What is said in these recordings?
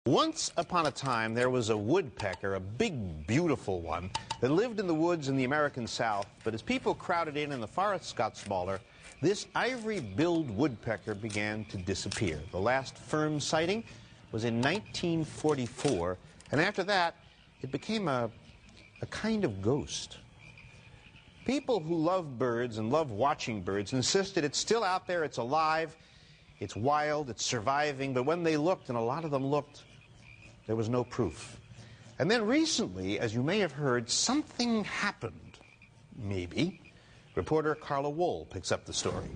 Once upon a time, there was a woodpecker, a big, beautiful one, that lived in the woods in the American South. But as people crowded in and the forests got smaller, this ivory-billed woodpecker began to disappear. The last firm sighting was in 1944, and after that, it became a kind of ghost. People who love birds and love watching birds insisted it's still out there, it's alive, it's wild, it's surviving, but when they looked, and a lot of them looked, there was no proof. And then recently, as you may have heard, something happened. Maybe. Reporter Carla Wohl picks up the story.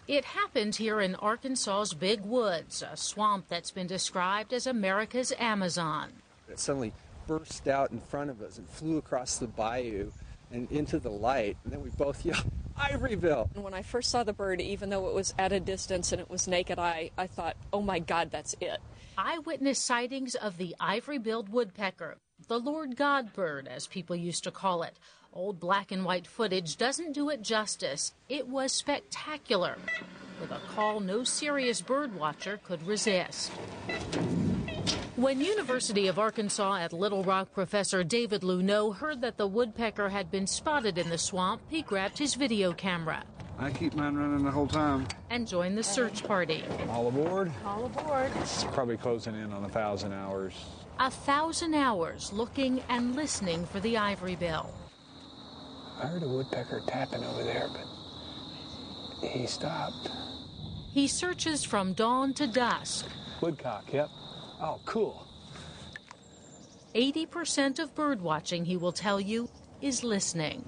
It happened here in Arkansas's Big Woods, a swamp that's been described as America's Amazon. It suddenly burst out in front of us and flew across the bayou and into the light, and then we both yelled, "Ivory-Bill!" And when I first saw the bird, even though it was at a distance and it was naked eye, I thought, oh my God, that's it. Eyewitness sightings of the ivory-billed woodpecker, the Lord God bird, as people used to call it. Old black and white footage doesn't do it justice. It was spectacular, with a call no serious bird watcher could resist. When University of Arkansas at Little Rock professor David Luneau heard that the woodpecker had been spotted in the swamp, he grabbed his video camera. I keep mine running the whole time. And joined the search party. All aboard? All aboard. It's probably closing in on 1,000 hours. 1,000 hours looking and listening for the ivory-bill. I heard a woodpecker tapping over there, but he stopped. He searches from dawn to dusk. Woodcock, yep. Oh, cool. 80% of bird watching, he will tell you, is listening.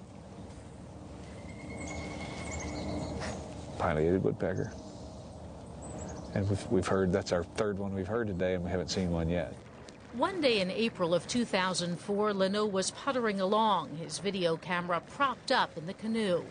Pileated woodpecker. And we've heard, that's our third one we've heard today, and we haven't seen one yet. One day in April of 2004, Luneau was puttering along, his video camera propped up in the canoe.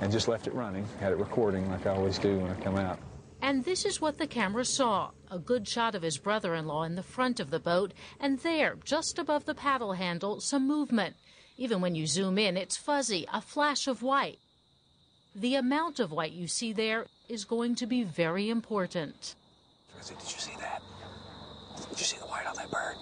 And just left it running, had it recording like I always do when I come out. And this is what the camera saw, a good shot of his brother-in-law in the front of the boat, and there, just above the paddle handle, some movement. Even when you zoom in, it's fuzzy, a flash of white. The amount of white you see there is going to be very important. Did you see that? Did you see the white on that bird?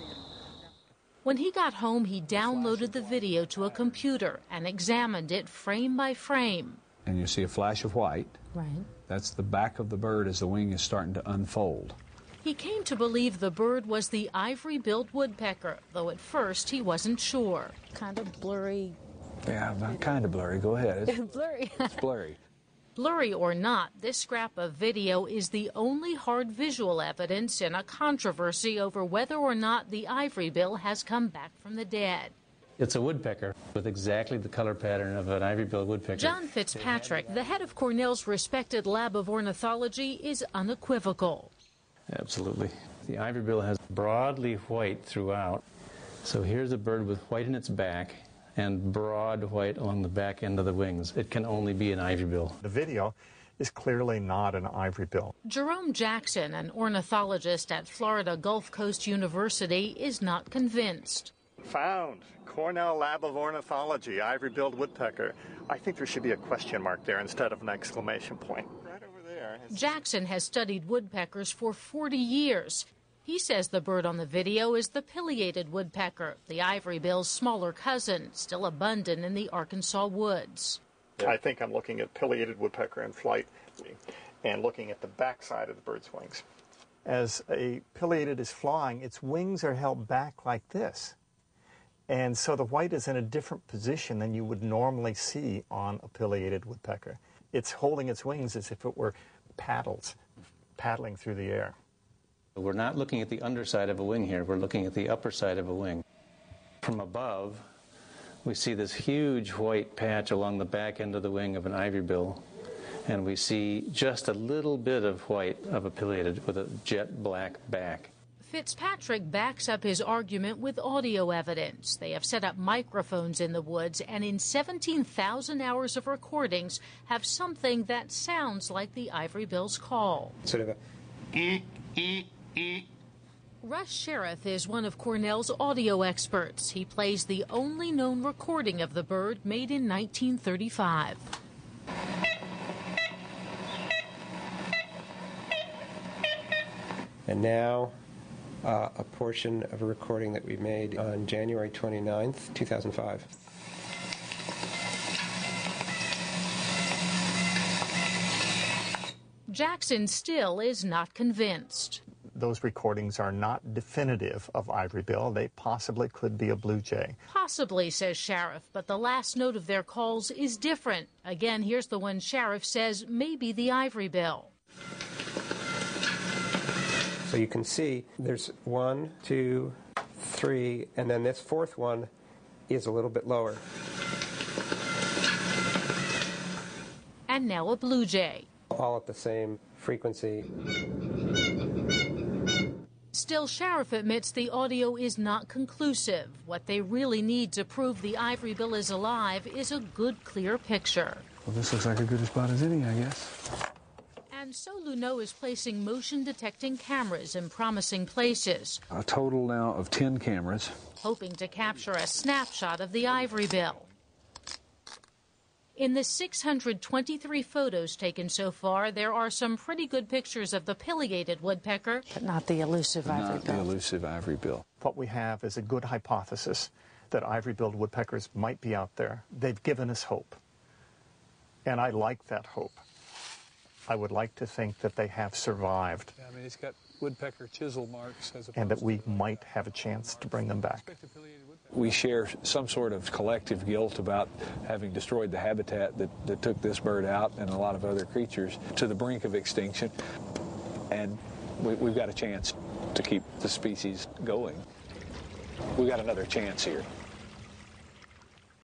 When he got home, he downloaded the video to a computer and examined it frame by frame. And you see a flash of white. Right. That's the back of the bird as the wing is starting to unfold. He came to believe the bird was the ivory-billed woodpecker, though at first he wasn't sure. Kind of blurry. Yeah, kind of blurry. Go ahead. Blurry. It's blurry. Blurry or not, this scrap of video is the only hard visual evidence in a controversy over whether or not the ivory-bill has come back from the dead. It's a woodpecker with exactly the color pattern of an ivory-billed woodpecker. John Fitzpatrick, the head of Cornell's respected lab of ornithology, is unequivocal. Absolutely. The ivory-bill has broadly white throughout. So here's a bird with white in its back and broad white along the back end of the wings. It can only be an ivory-bill. The video is clearly not an ivory-bill. Jerome Jackson, an ornithologist at Florida Gulf Coast University, is not convinced. Found. Cornell Lab of Ornithology, ivory-billed woodpecker. I think there should be a question mark there instead of an exclamation point. Right over there. Jackson has studied woodpeckers for 40 years. He says the bird on the video is the pileated woodpecker, the ivory-bill's smaller cousin, still abundant in the Arkansas woods. I think I'm looking at pileated woodpecker in flight and looking at the backside of the bird's wings. As a pileated is flying, its wings are held back like this. And so the white is in a different position than you would normally see on a pileated woodpecker. It's holding its wings as if it were paddles, paddling through the air. We're not looking at the underside of a wing here. We're looking at the upper side of a wing. From above, we see this huge white patch along the back end of the wing of an ivory-bill, and we see just a little bit of white of a pileated with a jet black back. Fitzpatrick backs up his argument with audio evidence. They have set up microphones in the woods and in 17,000 hours of recordings have something that sounds like the ivory-bill's call. Sort of a Russ Sheriff is one of Cornell's audio experts. He plays the only known recording of the bird made in 1935. And now a portion of a recording that we made on January 29th, 2005. Jackson still is not convinced. Those recordings are not definitive of ivory-bill. They possibly could be a blue jay. Possibly, says Sheriff, but the last note of their calls is different. Again, here's the one Sheriff says may be the ivory-bill. So you can see there's 1, 2, 3, and then this fourth one is a little bit lower. And now a blue jay. All at the same frequency. Still, Sheriff admits the audio is not conclusive. What they really need to prove the ivory-bill is alive is a good, clear picture. Well, this looks like a good spot as any, I guess. And so Luneau is placing motion-detecting cameras in promising places. A total now of 10 cameras. Hoping to capture a snapshot of the ivory-bill. In the 623 photos taken so far, there are some pretty good pictures of the pileated woodpecker. But not the elusive ivory-bill. Not the elusive ivory-bill. What we have is a good hypothesis that ivory-billed woodpeckers might be out there. They've given us hope. And I like that hope. I would like to think that they have survived. Yeah, I mean, it's got woodpecker chisel marks. And that we might have a chance to bring them back. We share some sort of collective guilt about having destroyed the habitat that took this bird out and a lot of other creatures to the brink of extinction. And we've got a chance to keep the species going. We've got another chance here.